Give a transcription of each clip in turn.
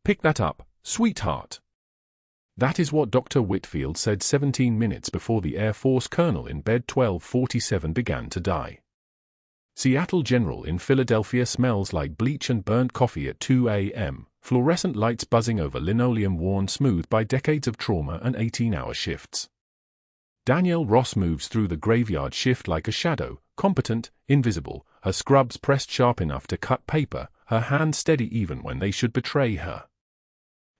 Pick that up, sweetheart. That is what Dr. Whitfield said 17 minutes before the Air Force colonel in bed 1247 began to die. Seattle General in Philadelphia smells like bleach and burnt coffee at 2 a.m., fluorescent lights buzzing over linoleum worn smooth by decades of trauma and 18-hour shifts. Danielle Ross moves through the graveyard shift like a shadow, competent, invisible, her scrubs pressed sharp enough to cut paper, her hands steady even when they should betray her.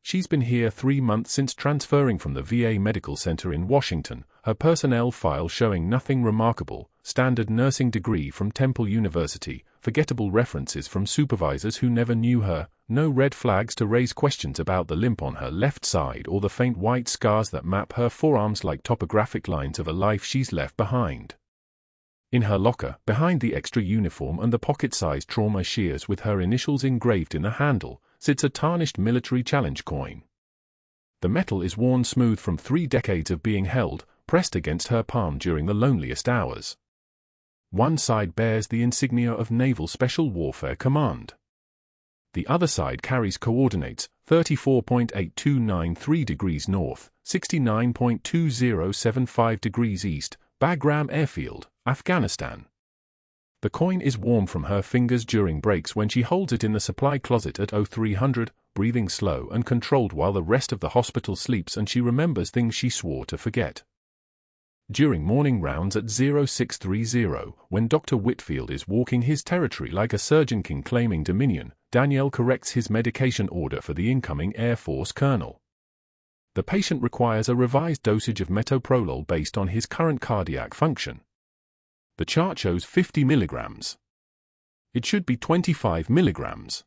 She's been here 3 months since transferring from the VA Medical Center in Washington, her personnel file showing nothing remarkable, standard nursing degree from Temple University, forgettable references from supervisors who never knew her, no red flags to raise questions about the limp on her left side or the faint white scars that map her forearms like topographic lines of a life she's left behind. In her locker, behind the extra uniform and the pocket-sized trauma shears with her initials engraved in the handle, sits a tarnished military challenge coin. The metal is worn smooth from 3 decades of being held, pressed against her palm during the loneliest hours. One side bears the insignia of Naval Special Warfare Command. The other side carries coordinates 34.8293 degrees north, 69.2075 degrees east, Bagram Airfield, Afghanistan. The coin is warm from her fingers during breaks when she holds it in the supply closet at 0300, breathing slow and controlled while the rest of the hospital sleeps and she remembers things she swore to forget. During morning rounds at 0630, when Dr. Whitfield is walking his territory like a surgeon king claiming dominion, Danielle corrects his medication order for the incoming Air Force colonel. The patient requires a revised dosage of metoprolol based on his current cardiac function. The chart shows 50 milligrams. It should be 25 milligrams.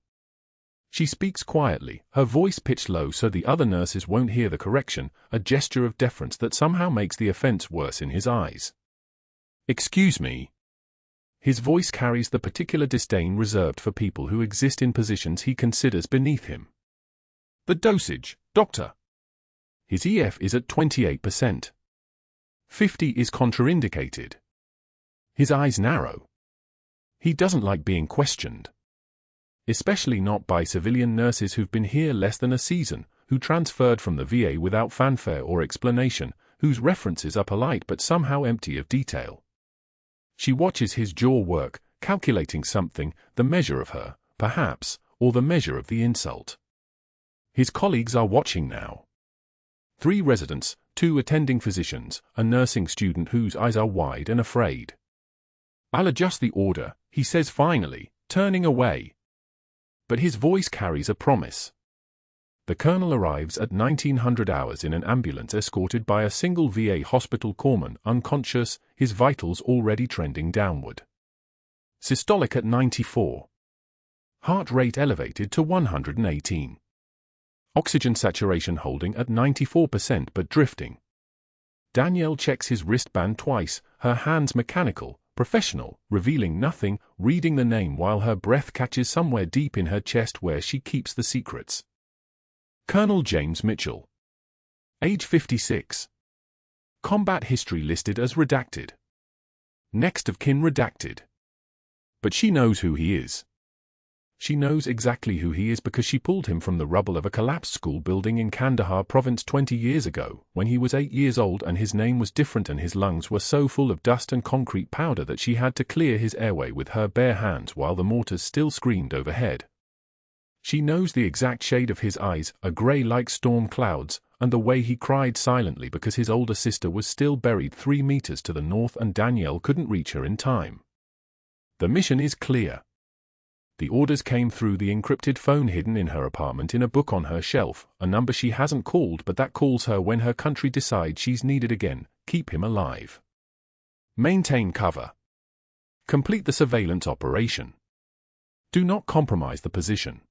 She speaks quietly, her voice pitched low so the other nurses won't hear the correction, a gesture of deference that somehow makes the offense worse in his eyes. Excuse me. His voice carries the particular disdain reserved for people who exist in positions he considers beneath him. The dosage, doctor. His EF is at 28%. 50 is contraindicated. His eyes narrow. He doesn't like being questioned. Especially not by civilian nurses who've been here less than a season, who transferred from the VA without fanfare or explanation, whose references are polite but somehow empty of detail. She watches his jaw work, calculating something, the measure of her, perhaps, or the measure of the insult. His colleagues are watching now. 3 residents, 2 attending physicians, a nursing student whose eyes are wide and afraid. I'll adjust the order, he says finally, turning away. But his voice carries a promise. The colonel arrives at 1900 hours in an ambulance escorted by a single VA hospital corpsman, unconscious, his vitals already trending downward. Systolic at 94. Heart rate elevated to 118. Oxygen saturation holding at 94% but drifting. Danielle checks his wristband twice, her hands mechanical, professional, revealing nothing, reading the name while her breath catches somewhere deep in her chest where she keeps the secrets. Colonel James Mitchell. Age 56. Combat history listed as redacted. Next of kin redacted. But she knows who he is. She knows exactly who he is because she pulled him from the rubble of a collapsed school building in Kandahar province 20 years ago, when he was 8 years old and his name was different and his lungs were so full of dust and concrete powder that she had to clear his airway with her bare hands while the mortars still screamed overhead. She knows the exact shade of his eyes, a grey like storm clouds, and the way he cried silently because his older sister was still buried 3 meters to the north and Danielle couldn't reach her in time. The mission is clear. The orders came through the encrypted phone hidden in her apartment in a book on her shelf, a number she hasn't called but that calls her when her country decides she's needed again. Keep him alive. Maintain cover. Complete the surveillance operation. Do not compromise the position.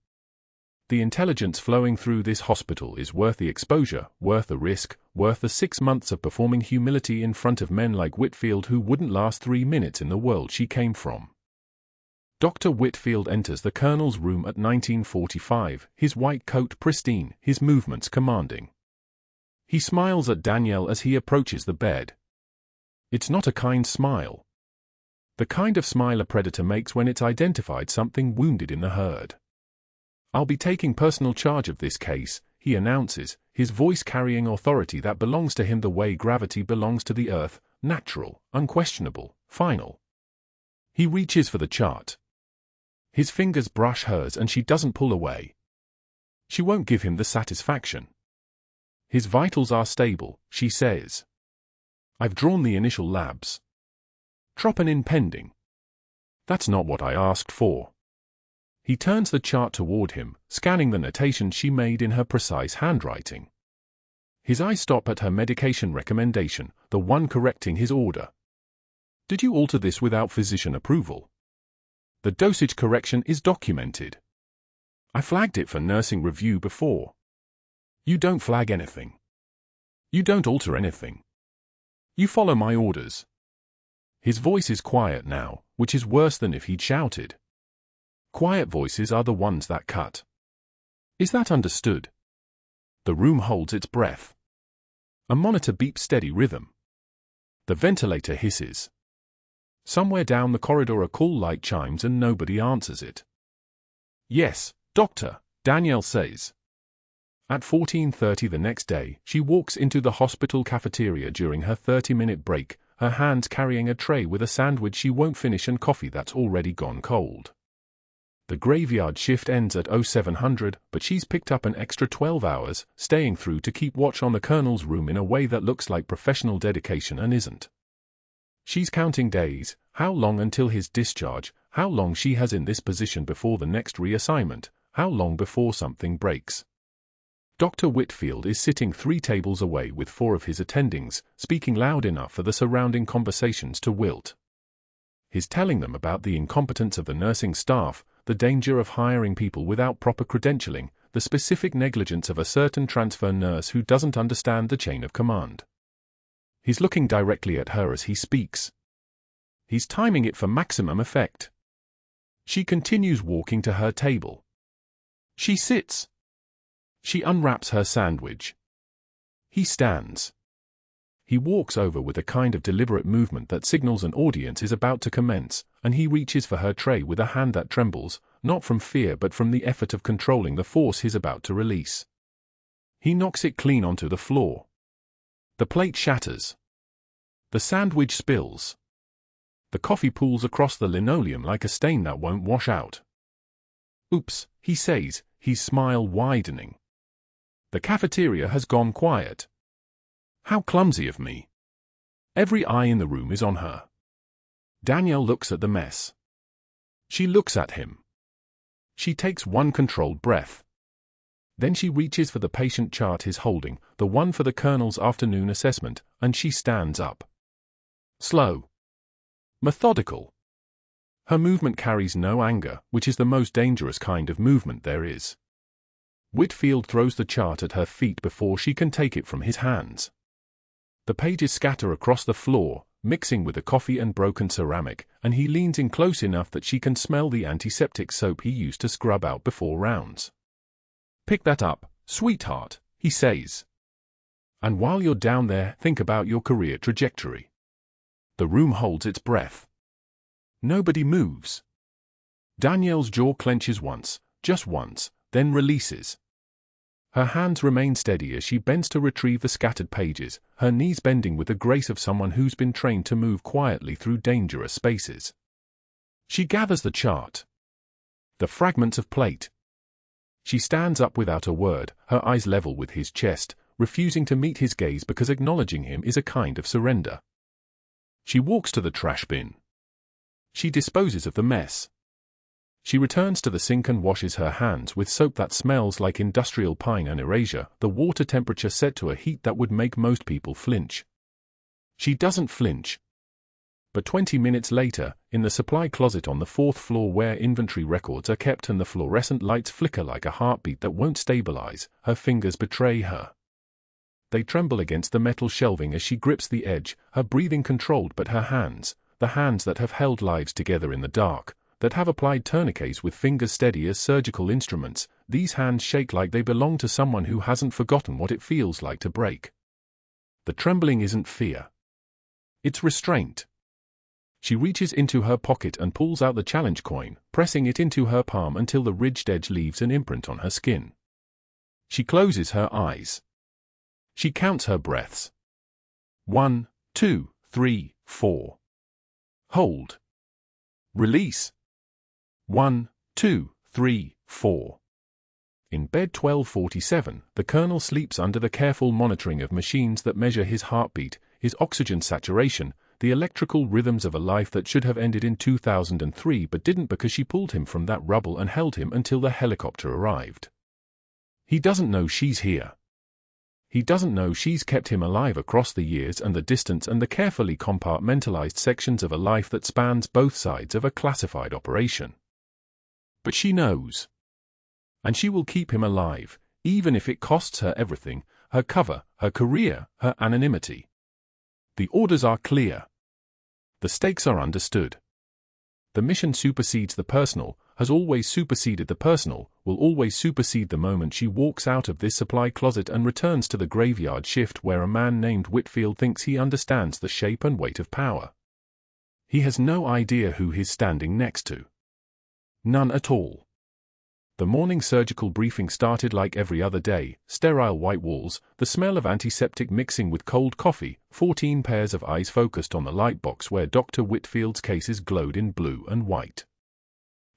The intelligence flowing through this hospital is worth the exposure, worth the risk, worth the 6 months of performing humility in front of men like Whitfield who wouldn't last 3 minutes in the world she came from. Dr. Whitfield enters the colonel's room at 1945, his white coat pristine, his movements commanding. He smiles at Danielle as he approaches the bed. It's not a kind smile. The kind of smile a predator makes when it's identified something wounded in the herd. "I'll be taking personal charge of this case," he announces, his voice carrying authority that belongs to him the way gravity belongs to the earth, natural, unquestionable, final. He reaches for the chart. His fingers brush hers and she doesn't pull away. She won't give him the satisfaction. "His vitals are stable," she says. "I've drawn the initial labs. Troponin pending." "That's not what I asked for." He turns the chart toward him, scanning the notation she made in her precise handwriting. His eyes stop at her medication recommendation, the one correcting his order. "Did you alter this without physician approval?" "The dosage correction is documented. I flagged it for nursing review before." "You don't flag anything. You don't alter anything. You follow my orders." His voice is quiet now, which is worse than if he'd shouted. Quiet voices are the ones that cut. "Is that understood?" The room holds its breath. A monitor beeps steady rhythm. The ventilator hisses. Somewhere down the corridor a call light chimes and nobody answers it. "Yes, doctor," Danielle says. At 14:30 the next day, she walks into the hospital cafeteria during her 30-minute break, her hands carrying a tray with a sandwich she won't finish and coffee that's already gone cold. The graveyard shift ends at 0700, but she's picked up an extra 12 hours, staying through to keep watch on the colonel's room in a way that looks like professional dedication and isn't. She's counting days, how long until his discharge, how long she has in this position before the next reassignment, how long before something breaks. Dr. Whitfield is sitting 3 tables away with 4 of his attendings, speaking loud enough for the surrounding conversations to wilt. He's telling them about the incompetence of the nursing staff, the danger of hiring people without proper credentialing, the specific negligence of a certain transfer nurse who doesn't understand the chain of command. He's looking directly at her as he speaks. He's timing it for maximum effect. She continues walking to her table. She sits. She unwraps her sandwich. He stands. He walks over with a kind of deliberate movement that signals an audience is about to commence, and he reaches for her tray with a hand that trembles, not from fear but from the effort of controlling the force he's about to release. He knocks it clean onto the floor. The plate shatters. The sandwich spills. The coffee pools across the linoleum like a stain that won't wash out. "Oops," he says, his smile widening. The cafeteria has gone quiet. How clumsy of me. Every eye in the room is on her. Danielle looks at the mess. She looks at him. She takes one controlled breath. Then she reaches for the patient chart he's holding, the one for the colonel's afternoon assessment, and she stands up. Slow. Methodical. Her movement carries no anger, which is the most dangerous kind of movement there is. Whitfield throws the chart at her feet before she can take it from his hands. The pages scatter across the floor, mixing with the coffee and broken ceramic, and he leans in close enough that she can smell the antiseptic soap he used to scrub out before rounds. "Pick that up, sweetheart," he says. "And while you're down there, think about your career trajectory." The room holds its breath. Nobody moves. Danielle's jaw clenches once, just once, then releases. Her hands remain steady as she bends to retrieve the scattered pages, her knees bending with the grace of someone who's been trained to move quietly through dangerous spaces. She gathers the chart. The fragments of plate. She stands up without a word, her eyes level with his chest, refusing to meet his gaze because acknowledging him is a kind of surrender. She walks to the trash bin. She disposes of the mess. She returns to the sink and washes her hands with soap that smells like industrial pine and erasure, the water temperature set to a heat that would make most people flinch. She doesn't flinch. But 20 minutes later, in the supply closet on the 4th floor where inventory records are kept and the fluorescent lights flicker like a heartbeat that won't stabilize, her fingers betray her. They tremble against the metal shelving as she grips the edge, her breathing controlled, but her hands, the hands that have held lives together in the dark, that have applied tourniquets with fingers steady as surgical instruments, these hands shake like they belong to someone who hasn't forgotten what it feels like to break. The trembling isn't fear. It's restraint. She reaches into her pocket and pulls out the challenge coin, pressing it into her palm until the ridged edge leaves an imprint on her skin. She closes her eyes. She counts her breaths. 1, 2, 3, 4. Hold. Release. 1, 2, 3, 4. In bed 1247, the Colonel sleeps under the careful monitoring of machines that measure his heartbeat, his oxygen saturation, the electrical rhythms of a life that should have ended in 2003 but didn't because she pulled him from that rubble and held him until the helicopter arrived. He doesn't know she's here. He doesn't know she's kept him alive across the years and the distance and the carefully compartmentalized sections of a life that spans both sides of a classified operation. But she knows. And she will keep him alive, even if it costs her everything, her cover, her career, her anonymity. The orders are clear. The stakes are understood. The mission supersedes the personal, has always superseded the personal, will always supersede the moment she walks out of this supply closet and returns to the graveyard shift where a man named Whitfield thinks he understands the shape and weight of power. He has no idea who he's standing next to. None at all. The morning surgical briefing started like every other day, sterile white walls, the smell of antiseptic mixing with cold coffee, 14 pairs of eyes focused on the light box where Dr. Whitfield's cases glowed in blue and white.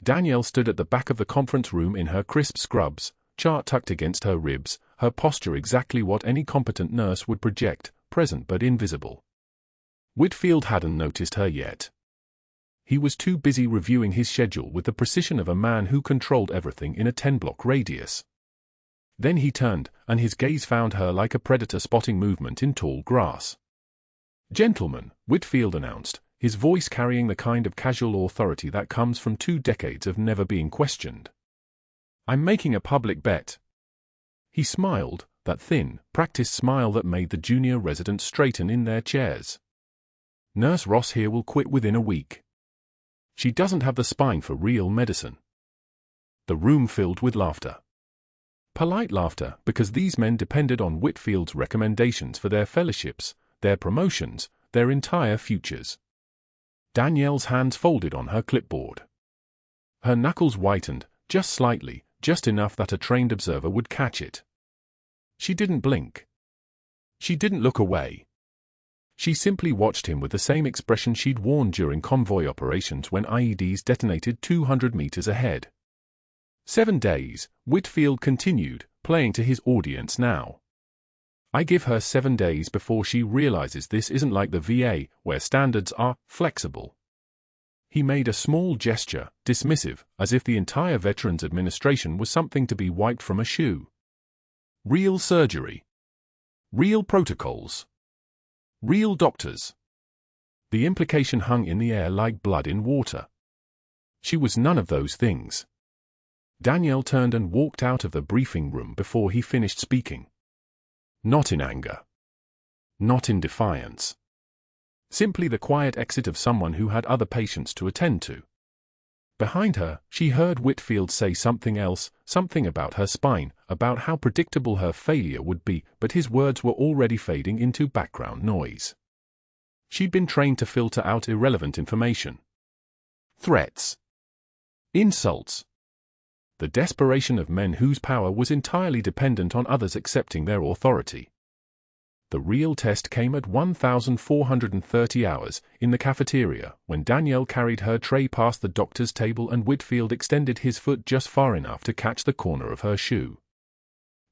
Danielle stood at the back of the conference room in her crisp scrubs, chart tucked against her ribs, her posture exactly what any competent nurse would project, present but invisible. Whitfield hadn't noticed her yet. He was too busy reviewing his schedule with the precision of a man who controlled everything in a 10-block radius. Then he turned, and his gaze found her like a predator spotting movement in tall grass. "Gentlemen," Whitfield announced, his voice carrying the kind of casual authority that comes from 2 decades of never being questioned. "I'm making a public bet." He smiled, that thin, practiced smile that made the junior residents straighten in their chairs. "Nurse Ross here will quit within a week. She doesn't have the spine for real medicine." The room filled with laughter. Polite laughter, because these men depended on Whitfield's recommendations for their fellowships, their promotions, their entire futures. Danielle's hands folded on her clipboard. Her knuckles whitened, just slightly, just enough that a trained observer would catch it. She didn't blink. She didn't look away. She simply watched him with the same expression she'd worn during convoy operations when IEDs detonated 200 meters ahead. 7 days, Whitfield continued, playing to his audience now. I give her 7 days before she realizes this isn't like the VA, where standards are flexible. He made a small gesture, dismissive, as if the entire Veterans Administration was something to be wiped from a shoe. Real surgery. Real protocols. Real doctors. The implication hung in the air like blood in water. She was none of those things. Danielle turned and walked out of the briefing room before he finished speaking. Not in anger. Not in defiance. Simply the quiet exit of someone who had other patients to attend to. Behind her, she heard Whitfield say something else, something about her spine, about how predictable her failure would be, but his words were already fading into background noise. She'd been trained to filter out irrelevant information. Threats. Insults. The desperation of men whose power was entirely dependent on others accepting their authority. The real test came at 1,430 hours, in the cafeteria, when Danielle carried her tray past the doctor's table and Whitfield extended his foot just far enough to catch the corner of her shoe.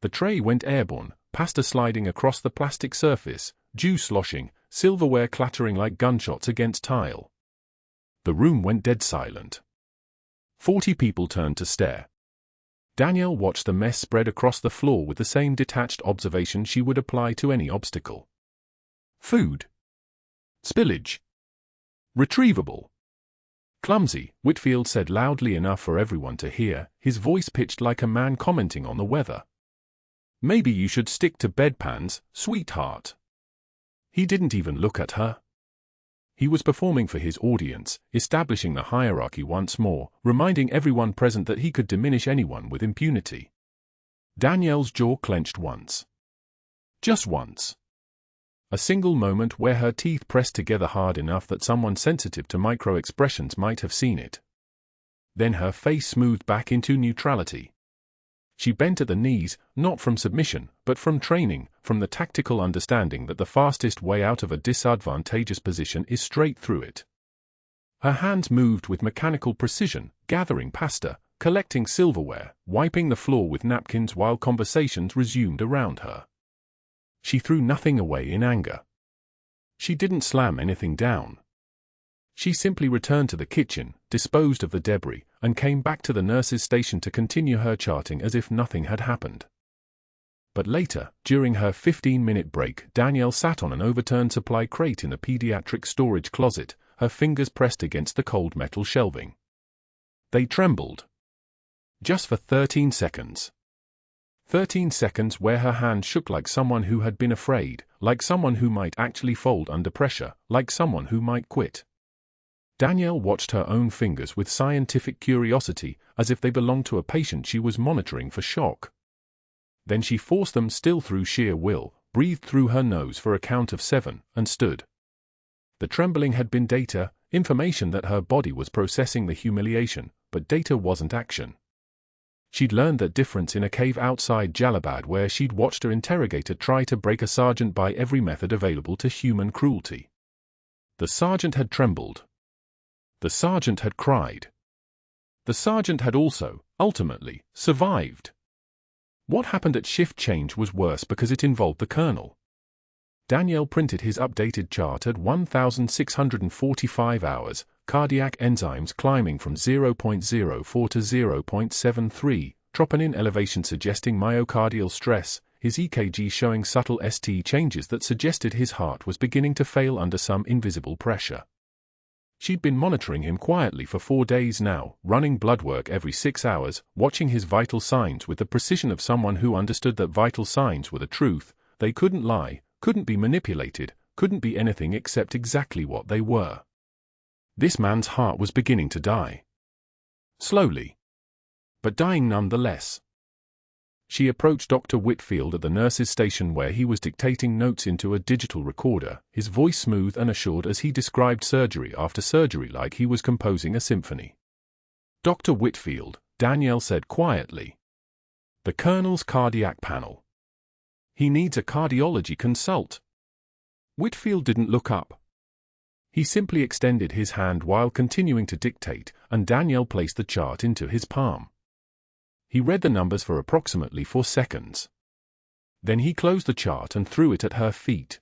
The tray went airborne, pasta sliding across the plastic surface, dew sloshing, silverware clattering like gunshots against tile. The room went dead silent. 40 people turned to stare. Danielle watched the mess spread across the floor with the same detached observation she would apply to any obstacle. Food. Spillage. Retrievable. Clumsy, Whitfield said loudly enough for everyone to hear, his voice pitched like a man commenting on the weather. Maybe you should stick to bedpans, sweetheart. He didn't even look at her. He was performing for his audience, establishing the hierarchy once more, reminding everyone present that he could diminish anyone with impunity. Danielle's jaw clenched once. Just once. A single moment where her teeth pressed together hard enough that someone sensitive to micro-expressions might have seen it. Then her face smoothed back into neutrality. She bent at the knees, not from submission, but from training, from the tactical understanding that the fastest way out of a disadvantageous position is straight through it. Her hands moved with mechanical precision, gathering pasta, collecting silverware, wiping the floor with napkins while conversations resumed around her. She threw nothing away in anger. She didn't slam anything down. She simply returned to the kitchen, disposed of the debris, and came back to the nurse's station to continue her charting as if nothing had happened. But later, during her 15-minute break, Danielle sat on an overturned supply crate in the pediatric storage closet, her fingers pressed against the cold metal shelving. They trembled. Just for 13 seconds. 13 seconds where her hand shook like someone who had been afraid, like someone who might actually fold under pressure, like someone who might quit. Danielle watched her own fingers with scientific curiosity, as if they belonged to a patient she was monitoring for shock. Then she forced them still through sheer will, breathed through her nose for a count of 7, and stood. The trembling had been data, information that her body was processing the humiliation, but data wasn't action. She'd learned that difference in a cave outside Jalabad where she'd watched her interrogator try to break a sergeant by every method available to human cruelty. The sergeant had trembled. The sergeant had cried. The sergeant had also, ultimately, survived. What happened at shift change was worse because it involved the colonel. Danielle printed his updated chart at 1,645 hours, cardiac enzymes climbing from 0.04 to 0.73, troponin elevation suggesting myocardial stress, his EKG showing subtle ST changes that suggested his heart was beginning to fail under some invisible pressure. She'd been monitoring him quietly for 4 days now, running blood work every 6 hours, watching his vital signs with the precision of someone who understood that vital signs were the truth. They couldn't lie, couldn't be manipulated, couldn't be anything except exactly what they were. This man's heart was beginning to die. Slowly. But dying nonetheless. She approached Dr. Whitfield at the nurse's station where he was dictating notes into a digital recorder, his voice smooth and assured as he described surgery after surgery like he was composing a symphony. "Dr. Whitfield," Danielle said quietly. "The colonel's cardiac panel. He needs a cardiology consult." Whitfield didn't look up. He simply extended his hand while continuing to dictate, and Danielle placed the chart into his palm. He read the numbers for approximately 4 seconds. Then he closed the chart and threw it at her feet.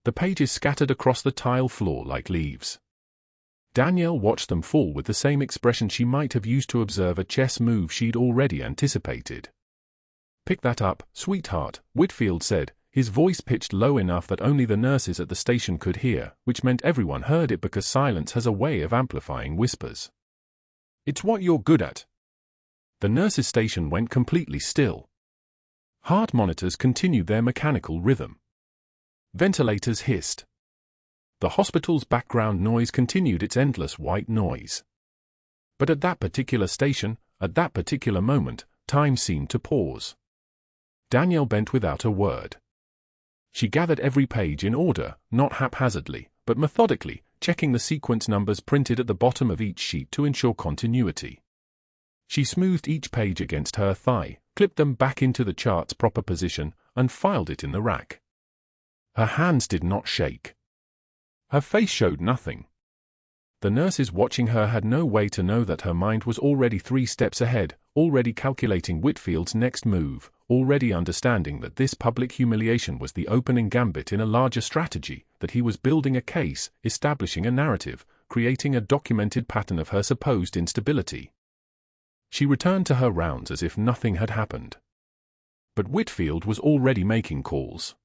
The pages scattered across the tile floor like leaves. Danielle watched them fall with the same expression she might have used to observe a chess move she'd already anticipated. "Pick that up, sweetheart," Whitfield said, his voice pitched low enough that only the nurses at the station could hear, which meant everyone heard it because silence has a way of amplifying whispers. "It's what you're good at." The nurse's station went completely still. Heart monitors continued their mechanical rhythm. Ventilators hissed. The hospital's background noise continued its endless white noise. But at that particular station, at that particular moment, time seemed to pause. Danielle bent without a word. She gathered every page in order, not haphazardly, but methodically, checking the sequence numbers printed at the bottom of each sheet to ensure continuity. She smoothed each page against her thigh, clipped them back into the chart's proper position, and filed it in the rack. Her hands did not shake. Her face showed nothing. The nurses watching her had no way to know that her mind was already 3 steps ahead, already calculating Whitfield's next move, already understanding that this public humiliation was the opening gambit in a larger strategy, that he was building a case, establishing a narrative, creating a documented pattern of her supposed instability. She returned to her rounds as if nothing had happened. But Whitfield was already making calls.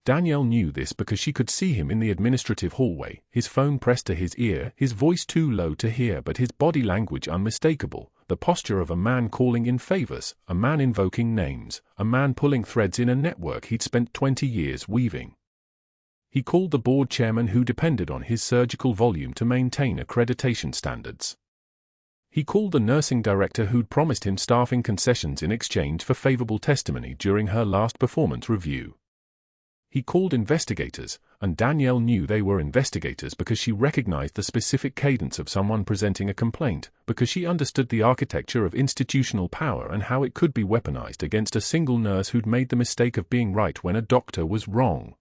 Danielle knew this because she could see him in the administrative hallway, his phone pressed to his ear, his voice too low to hear but his body language unmistakable, the posture of a man calling in favors, a man invoking names, a man pulling threads in a network he'd spent 20 years weaving. He called the board chairman who depended on his surgical volume to maintain accreditation standards. He called the nursing director who'd promised him staffing concessions in exchange for favorable testimony during her last performance review. He called investigators, and Danielle knew they were investigators because she recognized the specific cadence of someone presenting a complaint, because she understood the architecture of institutional power and how it could be weaponized against a single nurse who'd made the mistake of being right when a doctor was wrong.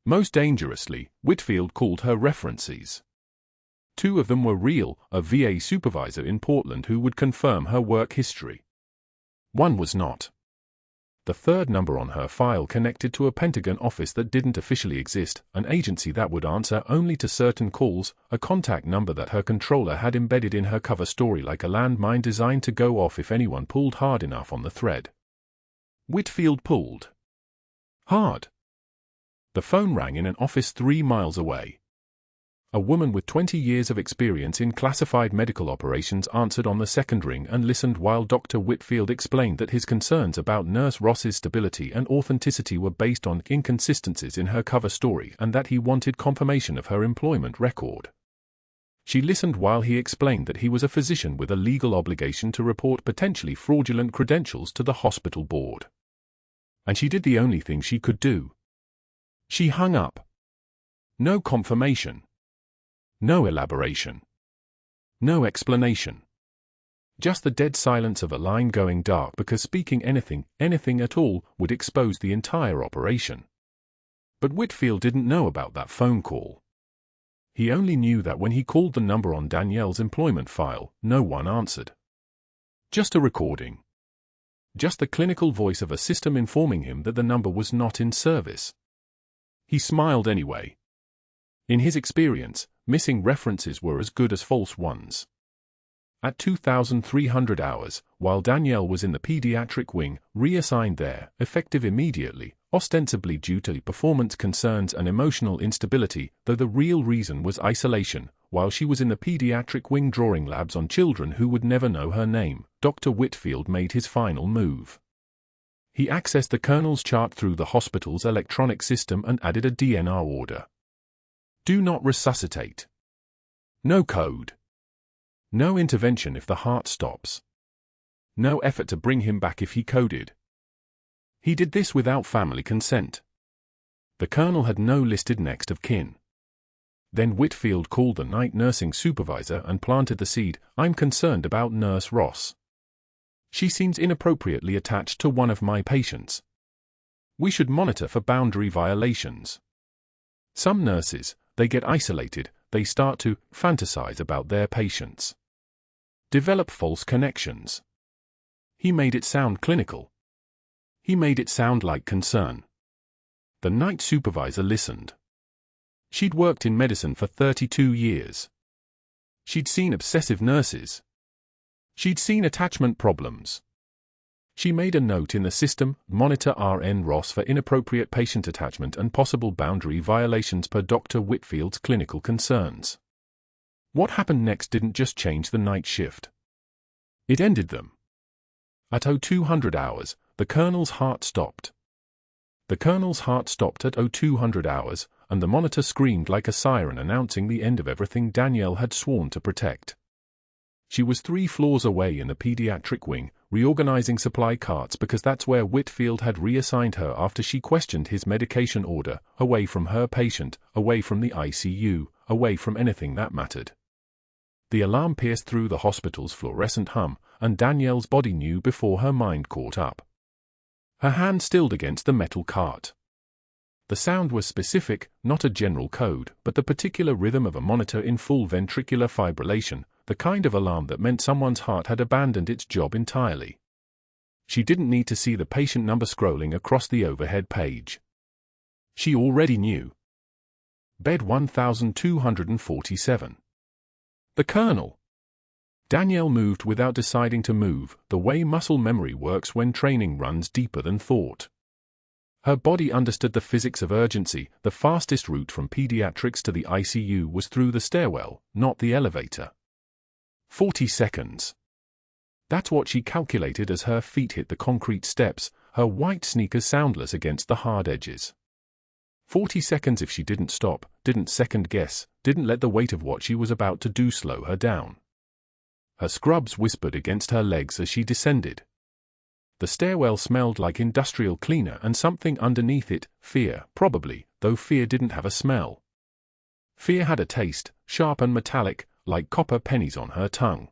Most dangerously, Whitfield called her references. 2 of them were real, a VA supervisor in Portland who would confirm her work history. 1 was not. The 3rd number on her file connected to a Pentagon office that didn't officially exist, an agency that would answer only to certain calls, a contact number that her controller had embedded in her cover story like a landmine designed to go off if anyone pulled hard enough on the thread. Whitfield pulled hard. The phone rang in an office 3 miles away. A woman with 20 years of experience in classified medical operations answered on the 2nd ring and listened while Dr. Whitfield explained that his concerns about Nurse Ross's stability and authenticity were based on inconsistencies in her cover story and that he wanted confirmation of her employment record. She listened while he explained that he was a physician with a legal obligation to report potentially fraudulent credentials to the hospital board. And she did the only thing she could do. She hung up. No confirmation. No elaboration. No explanation. Just the dead silence of a line going dark because speaking anything at all, would expose the entire operation. But Whitfield didn't know about that phone call. He only knew that when he called the number on Danielle's employment file, no one answered. Just a recording. Just the clinical voice of a system informing him that the number was not in service. He smiled anyway. In his experience, missing references were as good as false ones. At 2,300 hours, while Danielle was in the pediatric wing, reassigned there, effective immediately, ostensibly due to performance concerns and emotional instability, though the real reason was isolation, while she was in the pediatric wing drawing labs on children who would never know her name, Dr. Whitfield made his final move. He accessed the colonel's chart through the hospital's electronic system and added a DNR order. Do not resuscitate. No code. No intervention if the heart stops. No effort to bring him back if he coded. He did this without family consent. The colonel had no listed next of kin. Then Whitfield called the night nursing supervisor and planted the seed, "I'm concerned about Nurse Ross. She seems inappropriately attached to one of my patients. We should monitor for boundary violations. Some nurses, they get isolated, they start to fantasize about their patients. Develop false connections." He made it sound clinical. He made it sound like concern. The night supervisor listened. She'd worked in medicine for 32 years. She'd seen obsessive nurses. She'd seen attachment problems. She made a note in the system, monitor RN Ross for inappropriate patient attachment and possible boundary violations per Dr. Whitfield's clinical concerns. What happened next didn't just change the night shift. It ended them. At 0200 hours, the colonel's heart stopped. The colonel's heart stopped at 0200 hours, and the monitor screamed like a siren announcing the end of everything Danielle had sworn to protect. She was 3 floors away in the pediatric wing, reorganizing supply carts because that's where Whitfield had reassigned her after she questioned his medication order, away from her patient, away from the ICU, away from anything that mattered. The alarm pierced through the hospital's fluorescent hum, and Danielle's body knew before her mind caught up. Her hand stilled against the metal cart. The sound was specific, not a general code, but the particular rhythm of a monitor in full ventricular fibrillation, the kind of alarm that meant someone's heart had abandoned its job entirely. She didn't need to see the patient number scrolling across the overhead page. She already knew. Bed 1247. The colonel. Danielle moved without deciding to move, the way muscle memory works when training runs deeper than thought. Her body understood the physics of urgency. The fastest route from pediatrics to the ICU was through the stairwell, not the elevator. 40 seconds. That's what she calculated as her feet hit the concrete steps, her white sneakers soundless against the hard edges. 40 seconds if she didn't stop, didn't second guess, didn't let the weight of what she was about to do slow her down. Her scrubs whispered against her legs as she descended. The stairwell smelled like industrial cleaner and something underneath it, fear, probably, though fear didn't have a smell. Fear had a taste, sharp and metallic, like copper pennies on her tongue.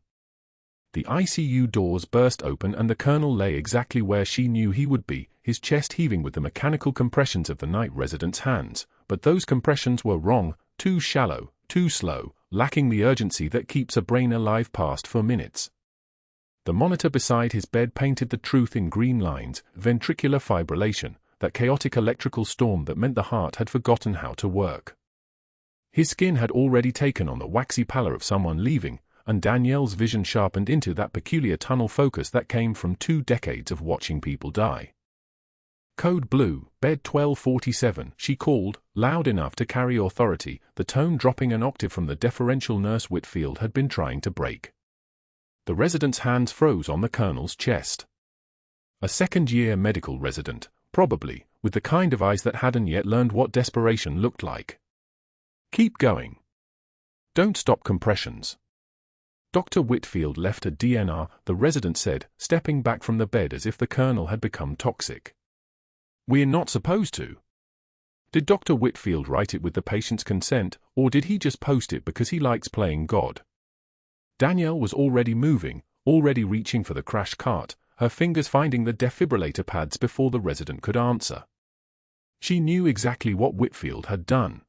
The ICU doors burst open and the colonel lay exactly where she knew he would be, his chest heaving with the mechanical compressions of the night resident's hands, but those compressions were wrong, too shallow, too slow, lacking the urgency that keeps a brain alive past 4 minutes. The monitor beside his bed painted the truth in green lines: ventricular fibrillation, that chaotic electrical storm that meant the heart had forgotten how to work. His skin had already taken on the waxy pallor of someone leaving, and Danielle's vision sharpened into that peculiar tunnel focus that came from 2 decades of watching people die. "Code Blue, bed 1247, she called, loud enough to carry authority, the tone dropping an octave from the deferential nurse Whitfield had been trying to break. The resident's hands froze on the colonel's chest. A second-year medical resident, probably, with the kind of eyes that hadn't yet learned what desperation looked like. "Keep going. Don't stop compressions." Dr. Whitfield left a DNR, the resident said, stepping back from the bed as if the colonel had become toxic. "We're not supposed to." Did Dr. Whitfield write it with the patient's consent, or did he just post it because he likes playing God? Danielle was already moving, already reaching for the crash cart, her fingers finding the defibrillator pads before the resident could answer. She knew exactly what Whitfield had done.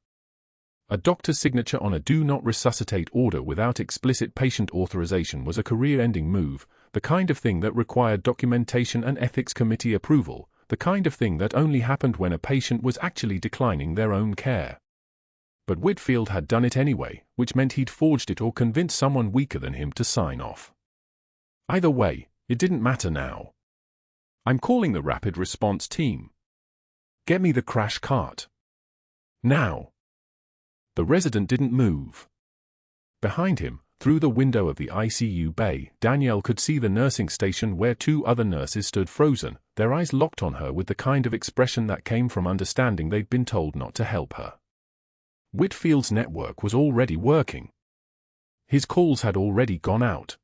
A doctor's signature on a do not resuscitate order without explicit patient authorization was a career-ending move, the kind of thing that required documentation and ethics committee approval, the kind of thing that only happened when a patient was actually declining their own care. But Whitfield had done it anyway, which meant he'd forged it or convinced someone weaker than him to sign off. Either way, it didn't matter now. "I'm calling the rapid response team. Get me the crash cart. Now." The resident didn't move. Behind him, through the window of the ICU bay, Danielle could see the nursing station where 2 other nurses stood frozen, their eyes locked on her with the kind of expression that came from understanding they'd been told not to help her. Whitfield's network was already working. His calls had already gone out.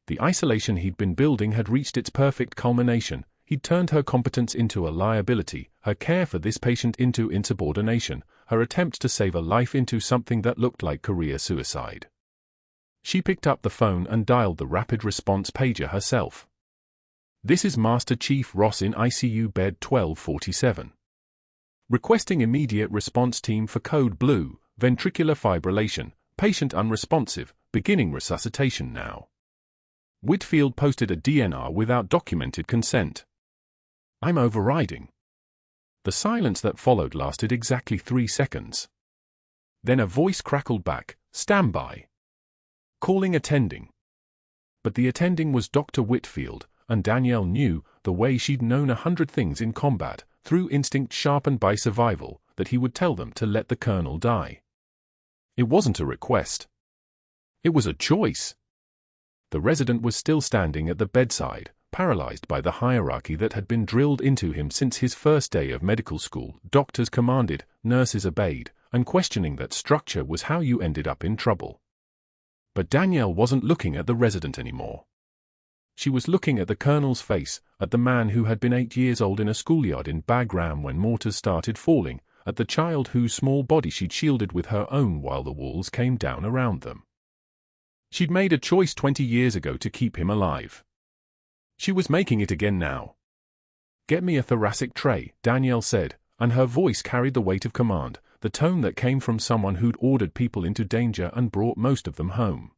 The isolation he'd been building had reached its perfect culmination. He'd turned her competence into a liability, her care for this patient into insubordination, her attempt to save a life into something that looked like career suicide. She picked up the phone and dialed the rapid response pager herself. "This is Master Chief Ross in ICU bed 1247. Requesting immediate response team for Code Blue, ventricular fibrillation, patient unresponsive, beginning resuscitation now." Whitfield posted a DNR without documented consent. "I'm overriding." The silence that followed lasted exactly 3 seconds. Then a voice crackled back, "Stand by. Calling attending." But the attending was Dr. Whitfield, and Danielle knew, the way she'd known 100 things in combat, through instinct sharpened by survival, that he would tell them to let the colonel die. It wasn't a request. It was a choice. The resident was still standing at the bedside, paralyzed by the hierarchy that had been drilled into him since his first day of medical school. Doctors commanded, nurses obeyed, and questioning that structure was how you ended up in trouble. But Danielle wasn't looking at the resident anymore. She was looking at the colonel's face, at the man who had been 8 years old in a schoolyard in Bagram when mortars started falling, at the child whose small body she'd shielded with her own while the walls came down around them. She'd made a choice 20 years ago to keep him alive. She was making it again now. "Get me a thoracic tray," Danielle said, and her voice carried the weight of command, the tone that came from someone who'd ordered people into danger and brought most of them home.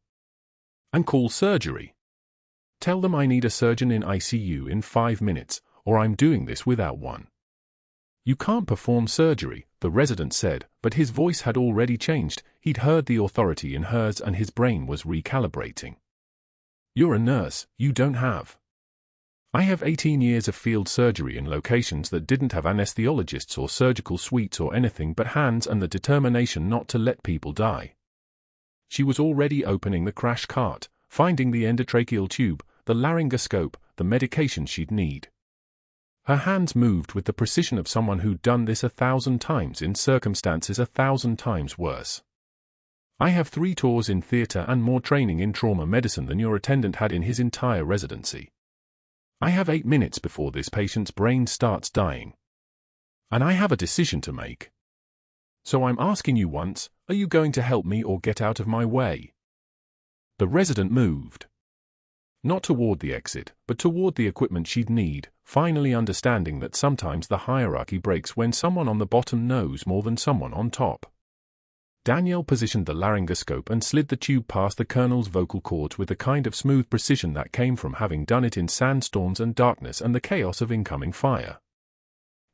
"And call surgery. Tell them I need a surgeon in ICU in 5 minutes, or I'm doing this without one." "You can't perform surgery," the resident said, but his voice had already changed. He'd heard the authority in hers and his brain was recalibrating. "You're a nurse, you don't have." "I have 18 years of field surgery in locations that didn't have anesthesiologists or surgical suites or anything but hands and the determination not to let people die." She was already opening the crash cart, finding the endotracheal tube, the laryngoscope, the medication she'd need. Her hands moved with the precision of someone who'd done this 1,000 times in circumstances 1,000 times worse. "I have 3 tours in theater and more training in trauma medicine than your attendant had in his entire residency. I have 8 minutes before this patient's brain starts dying. And I have a decision to make. So I'm asking you once, are you going to help me or get out of my way? The resident moved. Not toward the exit, but toward the equipment she'd need, finally understanding that sometimes the hierarchy breaks when someone on the bottom knows more than someone on top. Danielle positioned the laryngoscope and slid the tube past the colonel's vocal cords with the kind of smooth precision that came from having done it in sandstorms and darkness and the chaos of incoming fire.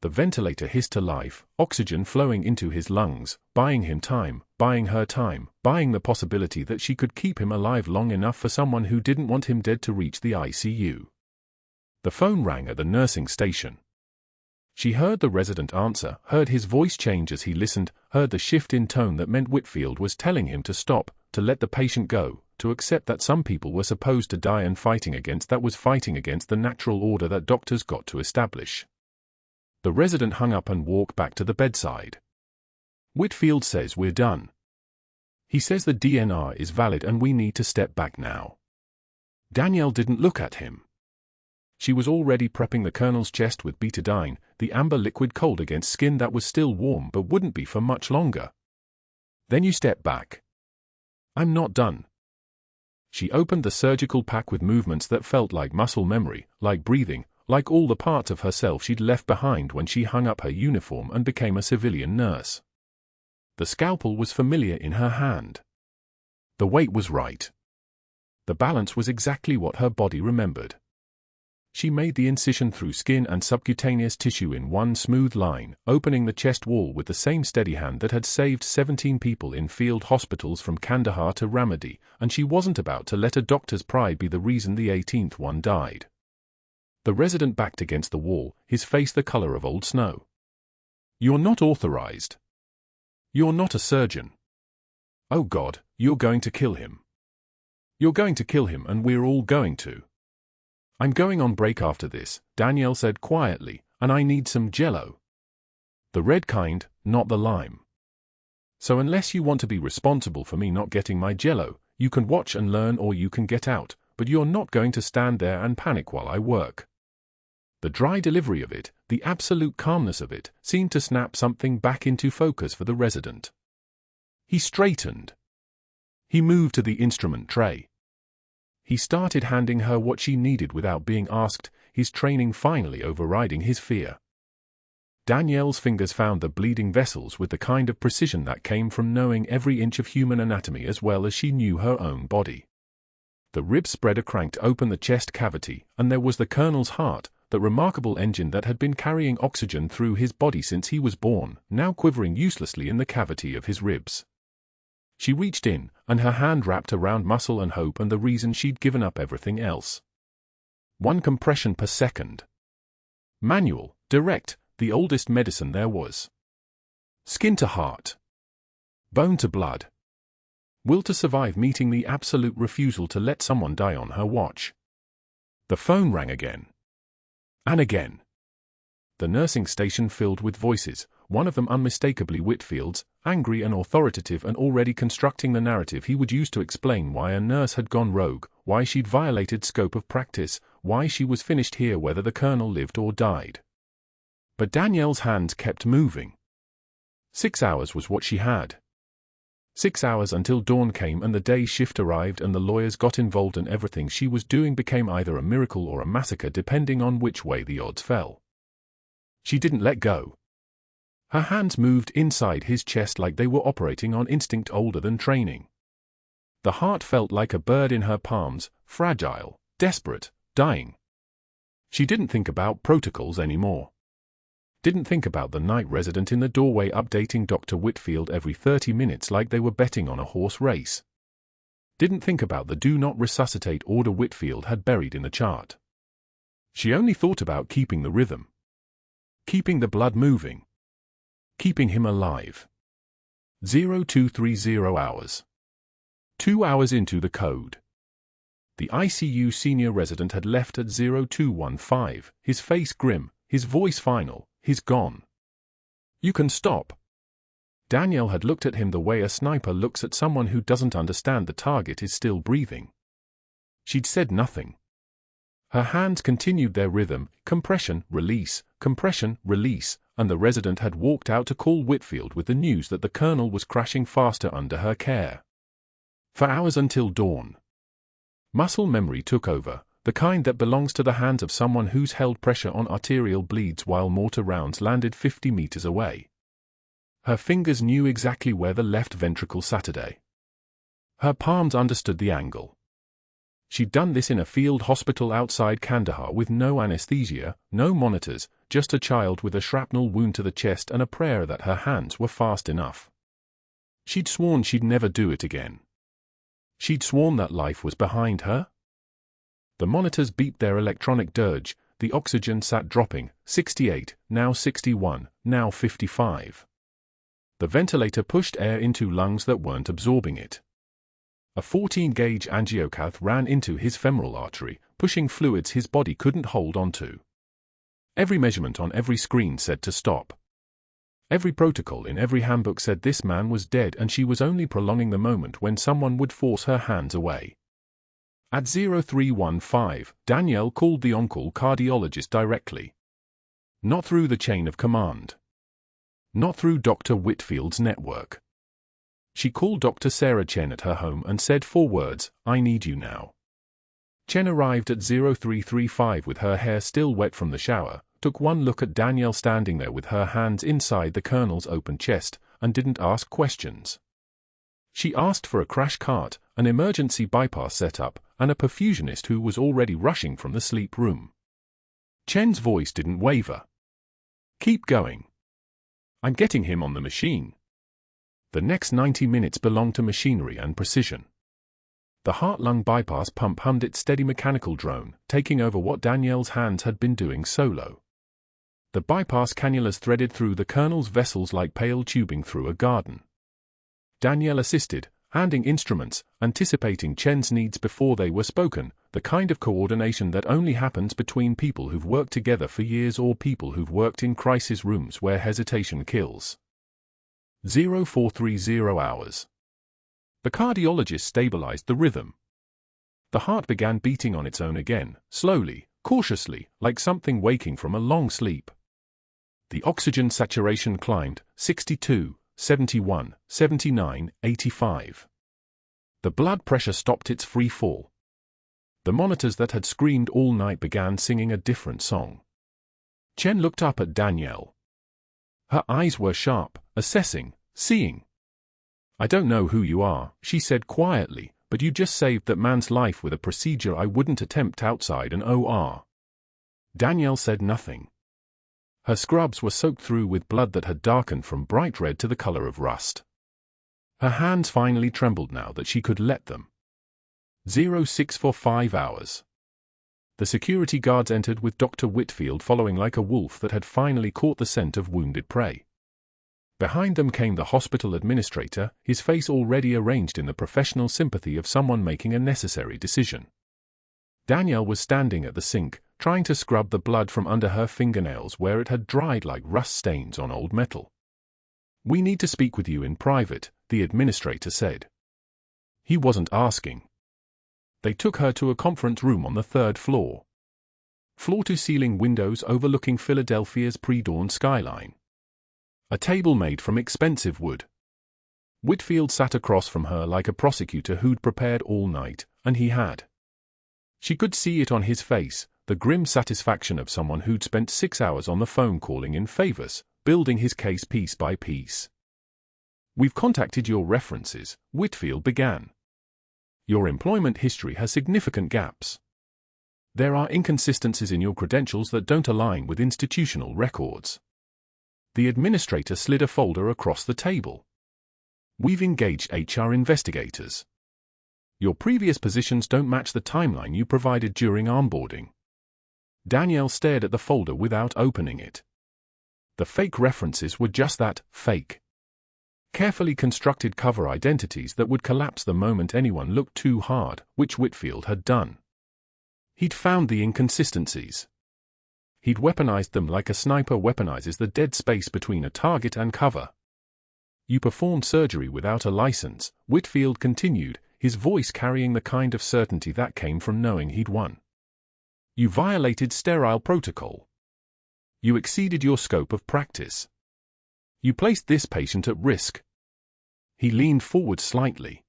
The ventilator hissed to life, oxygen flowing into his lungs, buying him time, buying her time, buying the possibility that she could keep him alive long enough for someone who didn't want him dead to reach the ICU. The phone rang at the nursing station. She heard the resident answer, heard his voice change as he listened, heard the shift in tone that meant Whitfield was telling him to stop, to let the patient go, to accept that some people were supposed to die, and fighting against the natural order that doctors got to establish. The resident hung up and walked back to the bedside. Whitfield says we're done. He says the DNR is valid and we need to step back now. Danielle didn't look at him. She was already prepping the colonel's chest with betadine, the amber liquid cold against skin that was still warm but wouldn't be for much longer. Then you step back. I'm not done. She opened the surgical pack with movements that felt like muscle memory, like breathing, like all the parts of herself she'd left behind when she hung up her uniform and became a civilian nurse. The scalpel was familiar in her hand. The weight was right. The balance was exactly what her body remembered. She made the incision through skin and subcutaneous tissue in one smooth line, opening the chest wall with the same steady hand that had saved 17 people in field hospitals from Kandahar to Ramadi, and she wasn't about to let a doctor's pride be the reason the 18th one died. The resident backed against the wall, his face the color of old snow. You're not authorized. You're not a surgeon. Oh God, you're going to kill him. You're going to kill him, and we're all going to. I'm going on break after this, Danielle said quietly, and I need some jello. The red kind, not the lime. So unless you want to be responsible for me not getting my jello, you can watch and learn or you can get out, but you're not going to stand there and panic while I work. The dry delivery of it, the absolute calmness of it, seemed to snap something back into focus for the resident. He straightened. He moved to the instrument tray. He started handing her what she needed without being asked, his training finally overriding his fear. Danielle's fingers found the bleeding vessels with the kind of precision that came from knowing every inch of human anatomy as well as she knew her own body. The rib spreader cranked open the chest cavity, and there was the colonel's heart, the remarkable engine that had been carrying oxygen through his body since he was born, now quivering uselessly in the cavity of his ribs. She reached in, and her hand wrapped around muscle and hope and the reason she'd given up everything else. 1 compression per second. Manual, direct, the oldest medicine there was. Skin to heart. Bone to blood. Will to survive meeting the absolute refusal to let someone die on her watch. The phone rang again. And again. The nursing station filled with voices, one of them unmistakably Whitfield's, angry and authoritative and already constructing the narrative he would use to explain why a nurse had gone rogue, why she'd violated scope of practice, why she was finished here whether the colonel lived or died. But Danielle's hands kept moving. 6 hours was what she had. 6 hours until dawn came and the day shift arrived and the lawyers got involved and everything she was doing became either a miracle or a massacre depending on which way the odds fell. She didn't let go. Her hands moved inside his chest like they were operating on instinct older than training. The heart felt like a bird in her palms, fragile, desperate, dying. She didn't think about protocols anymore. Didn't think about the night resident in the doorway updating Dr. Whitfield every 30 minutes like they were betting on a horse race. Didn't think about the do not resuscitate order Whitfield had buried in the chart. She only thought about keeping the rhythm. Keeping the blood moving. Keeping him alive. 0230 hours. 2 hours into the code. The ICU senior resident had left at 0215, his face grim, his voice final. He's gone. You can stop. Danielle had looked at him the way a sniper looks at someone who doesn't understand the target is still breathing. She'd said nothing. Her hands continued their rhythm, compression, release, and the resident had walked out to call Whitfield with the news that the colonel was crashing faster under her care. For hours until dawn. Muscle memory took over, the kind that belongs to the hands of someone who's held pressure on arterial bleeds while mortar rounds landed 50 meters away. Her fingers knew exactly where the left ventricle Saturday. Her palms understood the angle. She'd done this in a field hospital outside Kandahar with no anesthesia, no monitors, just a child with a shrapnel wound to the chest and a prayer that her hands were fast enough. She'd sworn she'd never do it again. She'd sworn that life was behind her. The monitors beeped their electronic dirge, the oxygen sat dropping, 68, now 61, now 55. The ventilator pushed air into lungs that weren't absorbing it. A 14-gauge angiocath ran into his femoral artery, pushing fluids his body couldn't hold onto. Every measurement on every screen said to stop. Every protocol in every handbook said this man was dead and she was only prolonging the moment when someone would force her hands away. At 0315, Danielle called the on-call cardiologist directly. Not through the chain of command. Not through Dr. Whitfield's network. She called Dr. Sarah Chen at her home and said 4 words, "I need you now." Chen arrived at 0335 with her hair still wet from the shower, took one look at Danielle standing there with her hands inside the colonel's open chest, and didn't ask questions. She asked for a crash cart, an emergency bypass setup, and a perfusionist who was already rushing from the sleep room. Chen's voice didn't waver. "Keep going. I'm getting him on the machine." The next 90 minutes belonged to machinery and precision. The heart-lung bypass pump hummed its steady mechanical drone, taking over what Danielle's hands had been doing solo. The bypass cannulas threaded through the colonel's vessels like pale tubing through a garden. Danielle assisted, handing instruments, anticipating Chen's needs before they were spoken, the kind of coordination that only happens between people who've worked together for years or people who've worked in crisis rooms where hesitation kills. 0430 hours. The cardiologist stabilized the rhythm. The heart began beating on its own again, slowly, cautiously, like something waking from a long sleep. The oxygen saturation climbed, 62, 71, 79, 85. The blood pressure stopped its free fall. The monitors that had screamed all night began singing a different song. Chen looked up at Danielle. Her eyes were sharp, assessing, seeing. "I don't know who you are," she said quietly, "but you just saved that man's life with a procedure I wouldn't attempt outside an OR." Danielle said nothing. Her scrubs were soaked through with blood that had darkened from bright red to the color of rust. Her hands finally trembled now that she could let them. 0645 hours. The security guards entered with Dr. Whitfield following like a wolf that had finally caught the scent of wounded prey. Behind them came the hospital administrator, his face already arranged in the professional sympathy of someone making a necessary decision. Danielle was standing at the sink, trying to scrub the blood from under her fingernails where it had dried like rust stains on old metal. "We need to speak with you in private," the administrator said. He wasn't asking. They took her to a conference room on the 3rd floor. Floor-to-ceiling windows overlooking Philadelphia's pre-dawn skyline. A table made from expensive wood. Whitfield sat across from her like a prosecutor who'd prepared all night, and he had. She could see it on his face, the grim satisfaction of someone who'd spent 6 hours on the phone calling in favors, building his case piece by piece. "We've contacted your references," Whitfield began. "Your employment history has significant gaps. There are inconsistencies in your credentials that don't align with institutional records." The administrator slid a folder across the table. "We've engaged HR investigators. Your previous positions don't match the timeline you provided during onboarding." Danielle stared at the folder without opening it. The fake references were just that, fake. Carefully constructed cover identities that would collapse the moment anyone looked too hard, which Whitfield had done. He'd found the inconsistencies. He'd weaponized them like a sniper weaponizes the dead space between a target and cover. "You performed surgery without a license," Whitfield continued, his voice carrying the kind of certainty that came from knowing he'd won. You violated sterile protocol. You exceeded your scope of practice. You placed this patient at risk. He leaned forward slightly.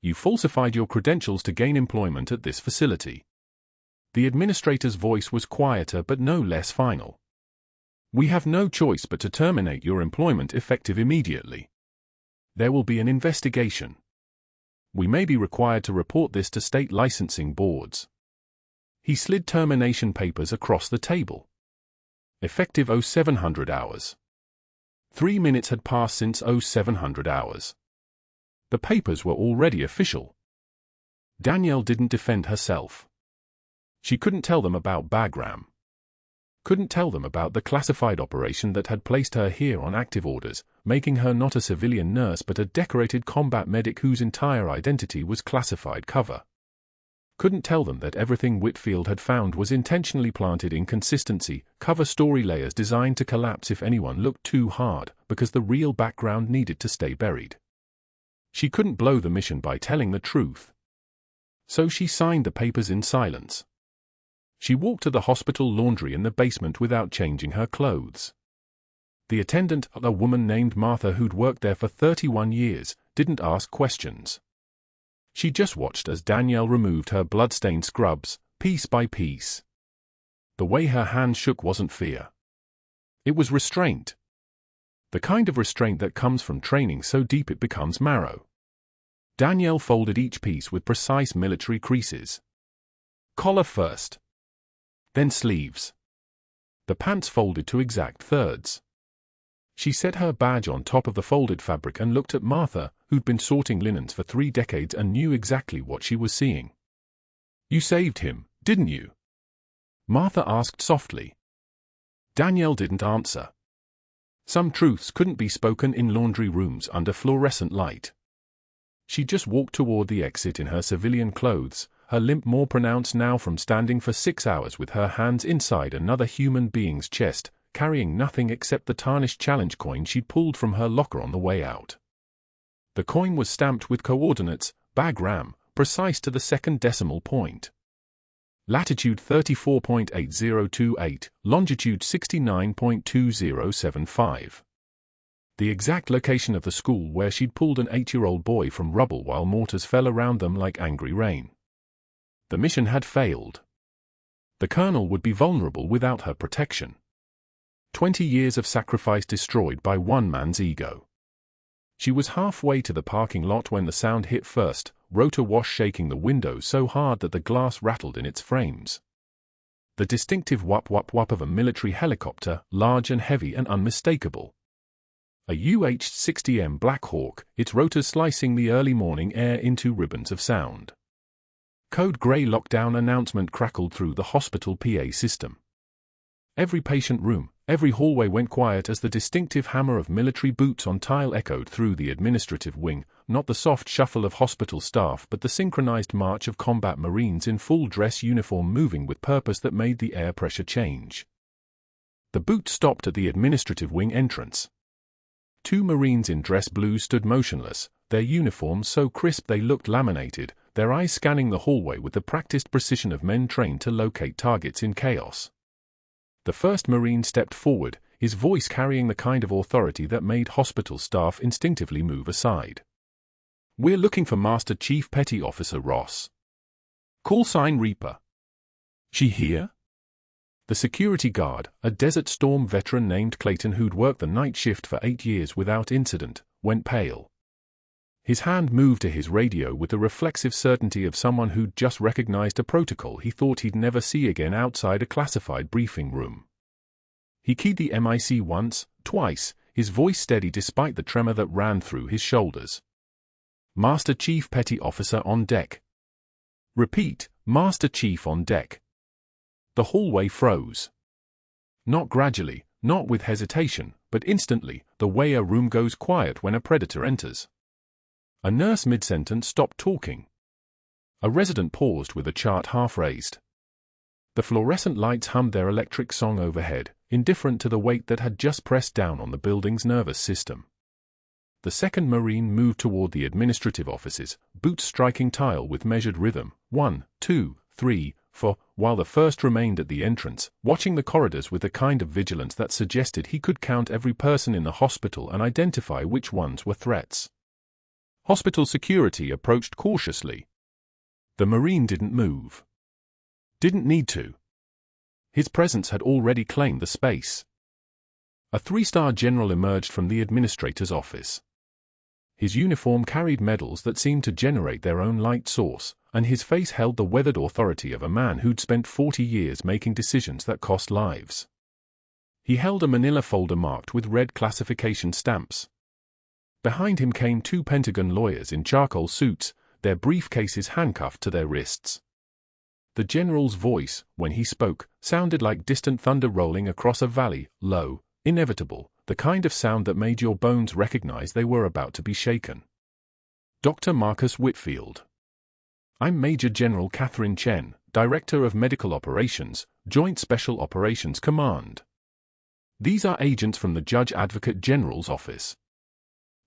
You falsified your credentials to gain employment at this facility. The administrator's voice was quieter but no less final. We have no choice but to terminate your employment effective immediately. There will be an investigation. We may be required to report this to state licensing boards. He slid termination papers across the table. Effective 0700 hours. 3 minutes had passed since 0700 hours. The papers were already official. Danielle didn't defend herself. She couldn't tell them about Bagram. Couldn't tell them about the classified operation that had placed her here on active orders, making her not a civilian nurse but a decorated combat medic whose entire identity was classified cover. Couldn't tell them that everything Whitfield had found was intentionally planted inconsistency, cover story layers designed to collapse if anyone looked too hard, because the real background needed to stay buried. She couldn't blow the mission by telling the truth. So she signed the papers in silence. She walked to the hospital laundry in the basement without changing her clothes. The attendant, a woman named Martha who'd worked there for 31 years, didn't ask questions. She just watched as Danielle removed her blood-stained scrubs, piece by piece. The way her hand shook wasn't fear. It was restraint. The kind of restraint that comes from training so deep it becomes marrow. Danielle folded each piece with precise military creases. Collar first. Then sleeves. The pants folded to exact thirds. She set her badge on top of the folded fabric and looked at Martha, who'd been sorting linens for 3 decades and knew exactly what she was seeing. You saved him, didn't you? Martha asked softly. Danielle didn't answer. Some truths couldn't be spoken in laundry rooms under fluorescent light. She just walked toward the exit in her civilian clothes, her limp more pronounced now from standing for 6 hours with her hands inside another human being's chest, carrying nothing except the tarnished challenge coin she'd pulled from her locker on the way out. The coin was stamped with coordinates, Bagram, precise to the second decimal point. Latitude 34.8028, longitude 69.2075. The exact location of the school where she'd pulled an 8-year-old boy from rubble while mortars fell around them like angry rain. The mission had failed. The colonel would be vulnerable without her protection. 20 years of sacrifice destroyed by one man's ego. She was halfway to the parking lot when the sound hit first, rotor wash shaking the window so hard that the glass rattled in its frames. The distinctive whop-whop-whop of a military helicopter, large and heavy and unmistakable. A UH-60M Black Hawk, its rotors slicing the early morning air into ribbons of sound. Code Grey lockdown announcement crackled through the hospital PA system. Every patient room, every hallway went quiet as the distinctive hammer of military boots on tile echoed through the administrative wing, not the soft shuffle of hospital staff but the synchronized march of combat Marines in full dress uniform moving with purpose that made the air pressure change. The boots stopped at the administrative wing entrance. 2 Marines in dress blue stood motionless, their uniforms so crisp they looked laminated, their eyes scanning the hallway with the practiced precision of men trained to locate targets in chaos. The first Marine stepped forward, his voice carrying the kind of authority that made hospital staff instinctively move aside. We're looking for Master Chief Petty Officer Ross. Call sign Reaper. She here? The security guard, a Desert Storm veteran named Clayton who'd worked the night shift for 8 years without incident, went pale. His hand moved to his radio with the reflexive certainty of someone who'd just recognized a protocol he thought he'd never see again outside a classified briefing room. He keyed the MIC once, twice, his voice steady despite the tremor that ran through his shoulders. Master Chief Petty Officer on deck. Repeat, Master Chief on deck. The hallway froze. Not gradually, not with hesitation, but instantly, the way a room goes quiet when a predator enters. A nurse mid-sentence stopped talking. A resident paused with a chart half raised. The fluorescent lights hummed their electric song overhead, indifferent to the weight that had just pressed down on the building's nervous system. The second Marine moved toward the administrative offices, boots striking tile with measured rhythm, 1, 2, 3, for, while the first remained at the entrance, watching the corridors with a kind of vigilance that suggested he could count every person in the hospital and identify which ones were threats. Hospital security approached cautiously. The Marine didn't move. Didn't need to. His presence had already claimed the space. A 3-star general emerged from the administrator's office. His uniform carried medals that seemed to generate their own light source, and his face held the weathered authority of a man who'd spent 40 years making decisions that cost lives. He held a manila folder marked with red classification stamps. Behind him came 2 Pentagon lawyers in charcoal suits, their briefcases handcuffed to their wrists. The general's voice, when he spoke, sounded like distant thunder rolling across a valley, low, inevitable, the kind of sound that made your bones recognize they were about to be shaken. Dr. Marcus Whitfield. I'm Major General Catherine Chen, Director of Medical Operations, Joint Special Operations Command. These are agents from the Judge Advocate General's office.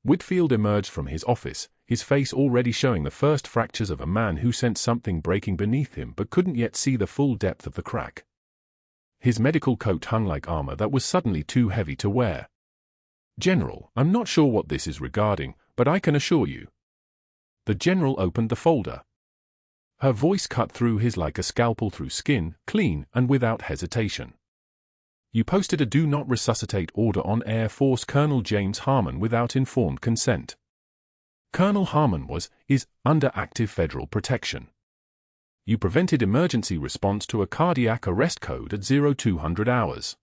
Whitfield emerged from his office, his face already showing the first fractures of a man who sensed something breaking beneath him but couldn't yet see the full depth of the crack. His medical coat hung like armor that was suddenly too heavy to wear. General, I'm not sure what this is regarding, but I can assure you. The general opened the folder. Her voice cut through his like a scalpel through skin, clean and without hesitation. You posted a do not resuscitate order on Air Force Colonel James Harmon without informed consent. Colonel Harmon is under active federal protection. You prevented emergency response to a cardiac arrest code at 0200 hours.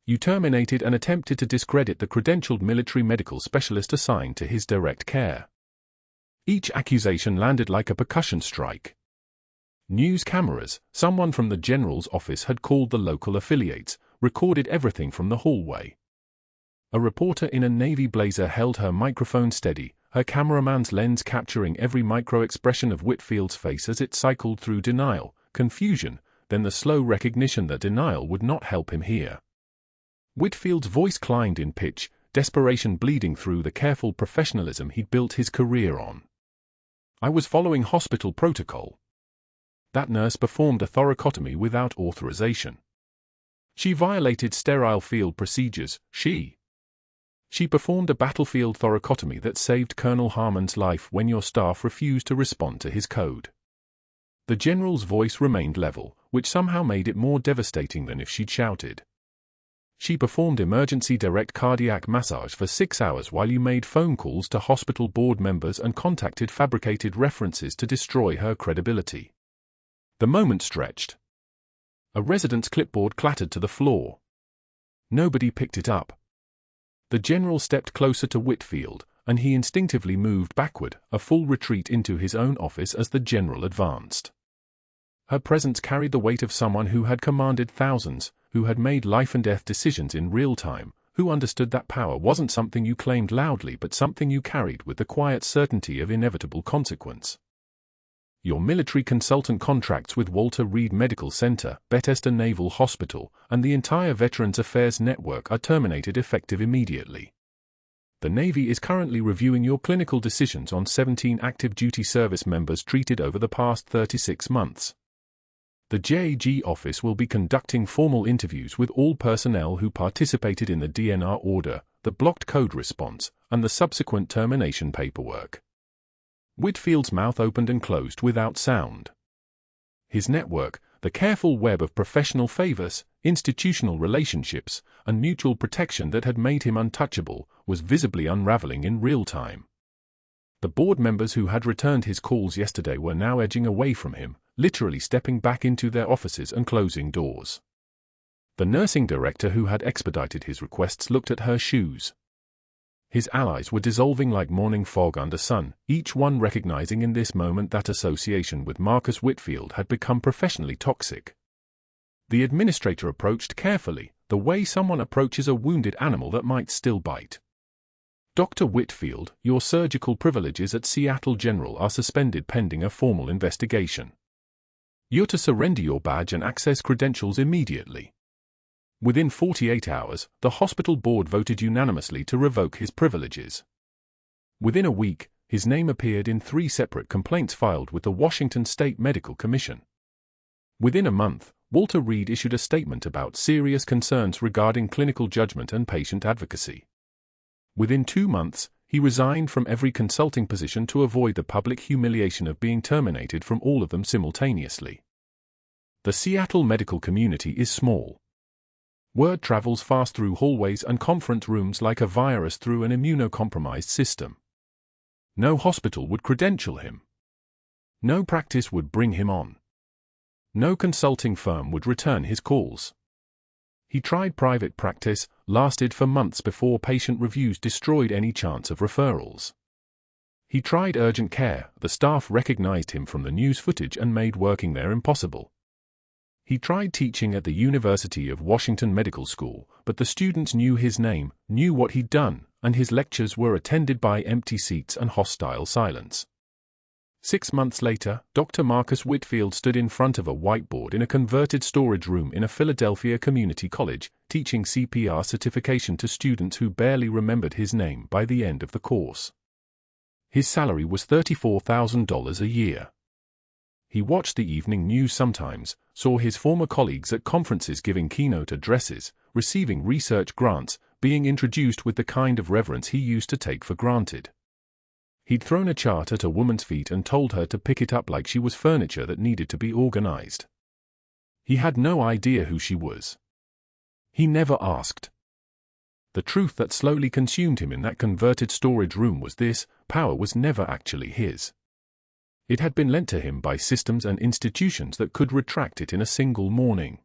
You terminated and attempted to discredit the credentialed military medical specialist assigned to his direct care. Each accusation landed like a percussion strike. News cameras, someone from the general's office had called the local affiliates, recorded everything from the hallway. A reporter in a navy blazer held her microphone steady, her cameraman's lens capturing every micro-expression of Whitfield's face as it cycled through denial, confusion, then the slow recognition that denial would not help him here. Whitfield's voice climbed in pitch, desperation bleeding through the careful professionalism he'd built his career on. I was following hospital protocol. That nurse performed a thoracotomy without authorization. She violated sterile field procedures. She performed a battlefield thoracotomy that saved Colonel Harmon's life when your staff refused to respond to his code. The general's voice remained level, which somehow made it more devastating than if she'd shouted. She performed emergency direct cardiac massage for 6 hours while you made phone calls to hospital board members and contacted fabricated references to destroy her credibility. The moment stretched. A resident's clipboard clattered to the floor. Nobody picked it up. The general stepped closer to Whitfield, and he instinctively moved backward, a full retreat into his own office as the general advanced. Her presence carried the weight of someone who had commanded thousands, who had made life-and-death decisions in real time, who understood that power wasn't something you claimed loudly but something you carried with the quiet certainty of inevitable consequence. Your military consultant contracts with Walter Reed Medical Center, Bethesda Naval Hospital, and the entire Veterans Affairs Network are terminated effective immediately. The Navy is currently reviewing your clinical decisions on 17 active duty service members treated over the past 36 months. The JAG office will be conducting formal interviews with all personnel who participated in the DNR order, the blocked code response, and the subsequent termination paperwork. Whitfield's mouth opened and closed without sound. His network, the careful web of professional favors, institutional relationships, and mutual protection that had made him untouchable, was visibly unraveling in real time. The board members who had returned his calls yesterday were now edging away from him, literally stepping back into their offices and closing doors. The nursing director who had expedited his requests looked at her shoes. His allies were dissolving like morning fog under sun, each one recognizing in this moment that association with Marcus Whitfield had become professionally toxic. The administrator approached carefully, the way someone approaches a wounded animal that might still bite. Dr. Whitfield, your surgical privileges at Seattle General are suspended pending a formal investigation. You're to surrender your badge and access credentials immediately. Within 48 hours, the hospital board voted unanimously to revoke his privileges. Within a week, his name appeared in 3 separate complaints filed with the Washington State Medical Commission. Within a month, Walter Reed issued a statement about serious concerns regarding clinical judgment and patient advocacy. Within 2 months, he resigned from every consulting position to avoid the public humiliation of being terminated from all of them simultaneously. The Seattle medical community is small. Word travels fast through hallways and conference rooms like a virus through an immunocompromised system. No hospital would credential him. No practice would bring him on. No consulting firm would return his calls. He tried private practice, lasted for months before patient reviews destroyed any chance of referrals. He tried urgent care, the staff recognized him from the news footage and made working there impossible. He tried teaching at the University of Washington Medical School, but the students knew his name, knew what he'd done, and his lectures were attended by empty seats and hostile silence. 6 months later, Dr. Marcus Whitfield stood in front of a whiteboard in a converted storage room in a Philadelphia community college, teaching CPR certification to students who barely remembered his name by the end of the course. His salary was $34,000 a year. He watched the evening news sometimes, saw his former colleagues at conferences giving keynote addresses, receiving research grants, being introduced with the kind of reverence he used to take for granted. He'd thrown a chart at a woman's feet and told her to pick it up like she was furniture that needed to be organized. He had no idea who she was. He never asked. The truth that slowly consumed him in that converted storage room was this: power was never actually his. It had been lent to him by systems and institutions that could retract it in a single morning.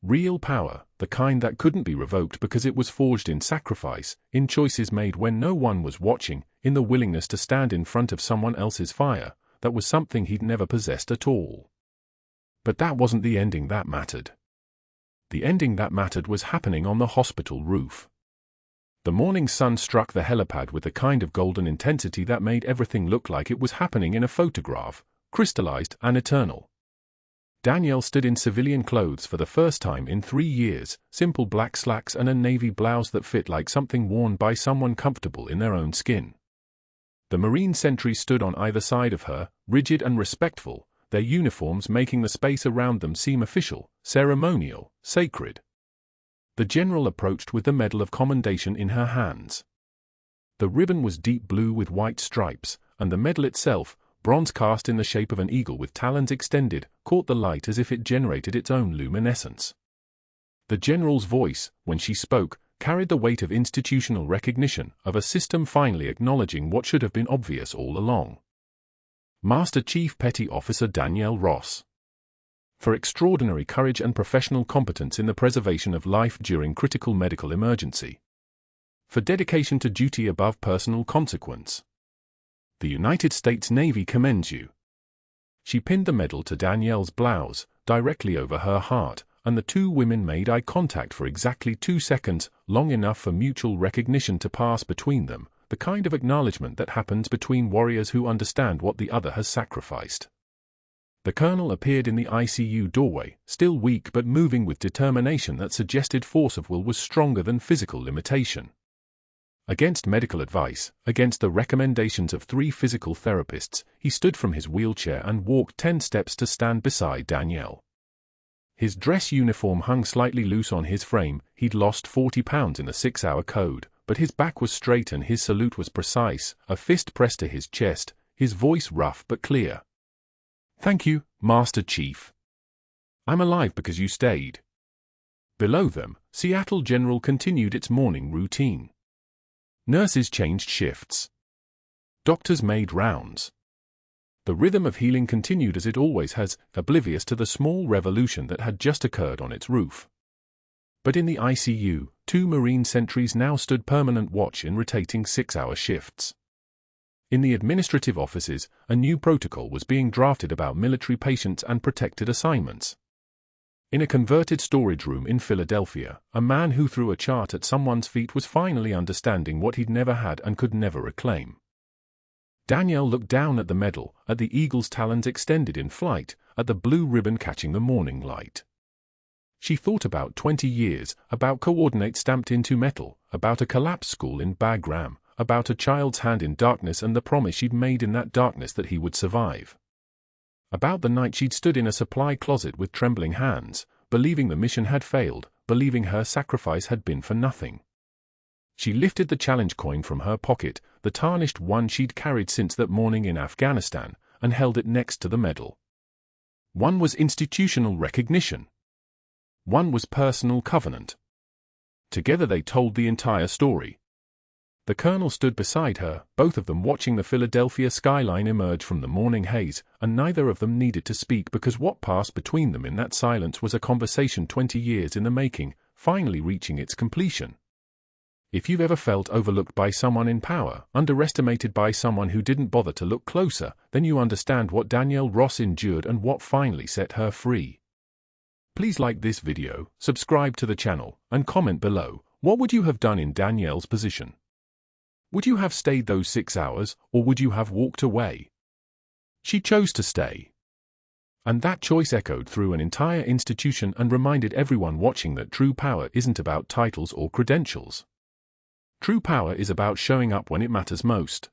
Real power, the kind that couldn't be revoked because it was forged in sacrifice, in choices made when no one was watching, in the willingness to stand in front of someone else's fire, that was something he'd never possessed at all. But that wasn't the ending that mattered. The ending that mattered was happening on the hospital roof. The morning sun struck the helipad with the kind of golden intensity that made everything look like it was happening in a photograph, crystallized and eternal. Danielle stood in civilian clothes for the first time in 3 years, simple black slacks and a navy blouse that fit like something worn by someone comfortable in their own skin. The Marine sentries stood on either side of her, rigid and respectful, their uniforms making the space around them seem official, ceremonial, sacred. The general approached with the Medal of Commendation in her hands. The ribbon was deep blue with white stripes, and the medal itself, bronze cast in the shape of an eagle with talons extended, caught the light as if it generated its own luminescence. The general's voice, when she spoke, carried the weight of institutional recognition, of a system finally acknowledging what should have been obvious all along. Master Chief Petty Officer Danielle Ross. For extraordinary courage and professional competence in the preservation of life during critical medical emergency. For dedication to duty above personal consequence. The United States Navy commends you. She pinned the medal to Danielle's blouse, directly over her heart, and the two women made eye contact for exactly 2 seconds, long enough for mutual recognition to pass between them, the kind of acknowledgement that happens between warriors who understand what the other has sacrificed. The colonel appeared in the ICU doorway, still weak but moving with determination that suggested force of will was stronger than physical limitation. Against medical advice, against the recommendations of 3 physical therapists, he stood from his wheelchair and walked 10 steps to stand beside Danielle. His dress uniform hung slightly loose on his frame. He'd lost 40 pounds in the 6-hour code, but his back was straight and his salute was precise, a fist pressed to his chest, his voice rough but clear. "Thank you, Master Chief. I'm alive because you stayed." Below them, Seattle General continued its morning routine. Nurses changed shifts. Doctors made rounds. The rhythm of healing continued as it always has, oblivious to the small revolution that had just occurred on its roof. But in the ICU, 2 Marine sentries now stood permanent watch in rotating 6-hour shifts. In the administrative offices, a new protocol was being drafted about military patients and protected assignments. In a converted storage room in Philadelphia, a man who threw a chart at someone's feet was finally understanding what he'd never had and could never reclaim. Danielle looked down at the medal, at the eagle's talons extended in flight, at the blue ribbon catching the morning light. She thought about 20 years, about coordinate stamped into metal, about a collapsed school in Bagram, about a child's hand in darkness and the promise she'd made in that darkness that he would survive. About the night she'd stood in a supply closet with trembling hands, believing the mission had failed, believing her sacrifice had been for nothing. She lifted the challenge coin from her pocket, the tarnished one she'd carried since that morning in Afghanistan, and held it next to the medal. One was institutional recognition. One was personal covenant. Together they told the entire story. The colonel stood beside her, both of them watching the Philadelphia skyline emerge from the morning haze, and neither of them needed to speak because what passed between them in that silence was a conversation 20 years in the making, finally reaching its completion. If you've ever felt overlooked by someone in power, underestimated by someone who didn't bother to look closer, then you understand what Danielle Ross endured and what finally set her free. Please like this video, subscribe to the channel, and comment below, what would you have done in Danielle's position? Would you have stayed those 6 hours, or would you have walked away? She chose to stay. And that choice echoed through an entire institution and reminded everyone watching that true power isn't about titles or credentials. True power is about showing up when it matters most.